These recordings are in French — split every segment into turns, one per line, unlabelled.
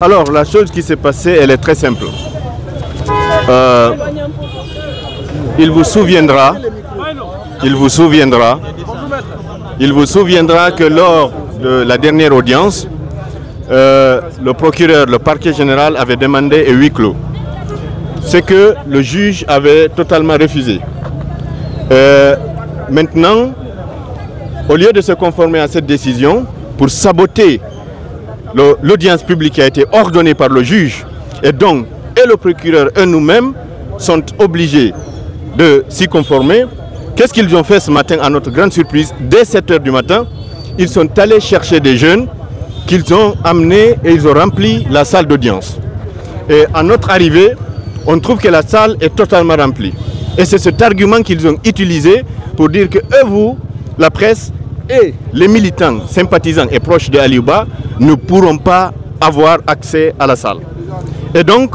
Alors, la chose qui s'est passée, elle est très simple. Il vous souviendra que lors de la dernière audience, le procureur, le parquet général avait demandé un huis clos. Ce que le juge avait totalement refusé. Maintenant, au lieu de se conformer à cette décision, pour saboter l'audience publique qui a été ordonnée par le juge, et donc et le procureur et nous-mêmes sont obligés de s'y conformer, qu'est-ce qu'ils ont fait ce matin à notre grande surprise? Dès 7 h du matin, ils sont allés chercher des jeunes qu'ils ont amenés et ils ont rempli la salle d'audience. Et à notre arrivée, on trouve que la salle est totalement remplie. Et c'est cet argument qu'ils ont utilisé pour dire que eux, vous, la presse et les militants, sympathisants et proches de Aliou Ba ne pourront pas avoir accès à la salle. Et donc,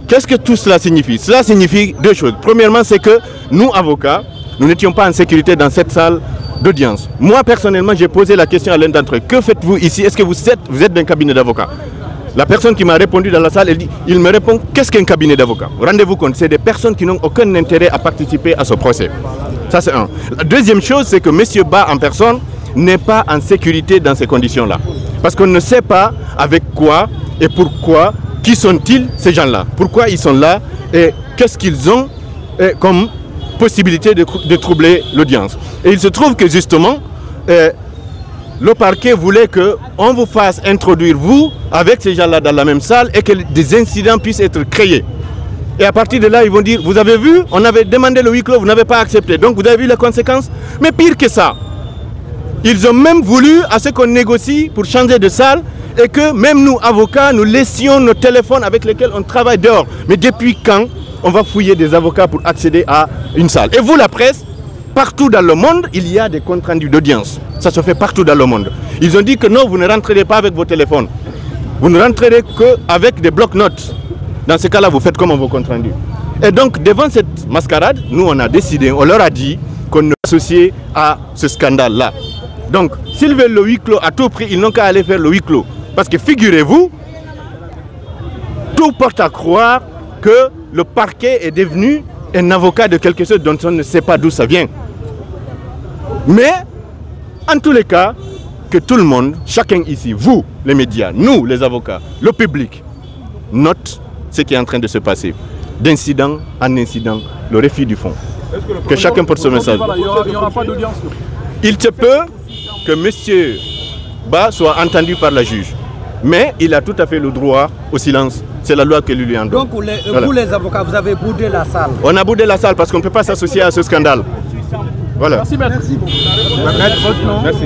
qu'est-ce que tout cela signifie? Cela signifie deux choses. Premièrement, c'est que nous, avocats, nous n'étions pas en sécurité dans cette salle d'audience. Moi, personnellement, j'ai posé la question à l'un d'entre eux. Que faites-vous ici? Est-ce que vous êtes d'un cabinet d'avocats? La personne qui m'a répondu dans la salle, il me répond, qu'est-ce qu'un cabinet d'avocats? Rendez-vous compte, c'est des personnes qui n'ont aucun intérêt à participer à ce procès. Ça, c'est un. La deuxième chose, c'est que M. Ba en personne n'est pas en sécurité dans ces conditions-là. Parce qu'on ne sait pas avec quoi et pourquoi, qui sont-ils ces gens-là? Pourquoi ils sont là et qu'est-ce qu'ils ont comme possibilité de troubler l'audience? Et il se trouve que justement, le parquet voulait qu'on vous fasse introduire, vous, avec ces gens-là dans la même salle et que des incidents puissent être créés. Et à partir de là, ils vont dire, vous avez vu, on avait demandé le huis clos, vous n'avez pas accepté. Donc vous avez vu les conséquences. Mais pire que ça, ils ont même voulu à ce qu'on négocie pour changer de salle et que même nous, avocats, nous laissions nos téléphones avec lesquels on travaille dehors. Mais depuis quand on va fouiller des avocats pour accéder à une salle? Et vous, la presse, partout dans le monde, il y a des comptes rendus d'audience. Ça se fait partout dans le monde. Ils ont dit que non, vous ne rentrerez pas avec vos téléphones. Vous ne rentrerez qu'avec des blocs-notes. Dans ce cas-là, vous faites comme vos comptes rendus. Et donc, devant cette mascarade, nous, on a décidé, on leur a dit qu'on ne s'associait à ce scandale-là. Donc, s'ils veulent le huis clos à tout prix, ils n'ont qu'à aller faire le huis clos. Parce que figurez-vous, tout porte à croire que le parquet est devenu un avocat de quelque chose dont on ne sait pas d'où ça vient. Mais, en tous les cas, que tout le monde, chacun ici, vous, les médias, nous, les avocats, le public, note ce qui est en train de se passer. D'incident en incident, le refus du fond. Que chacun porte ce message.
Il n'y aura pas d'audience.
Il se peut que M. Ba soit entendu par la juge. Mais il a tout à fait le droit au silence. C'est la loi que lui en donne.
Donc vous les avocats, vous avez boudé la salle.
On a boudé la salle parce qu'on ne peut pas s'associer à ce scandale. Voilà.
Merci, maître. Merci.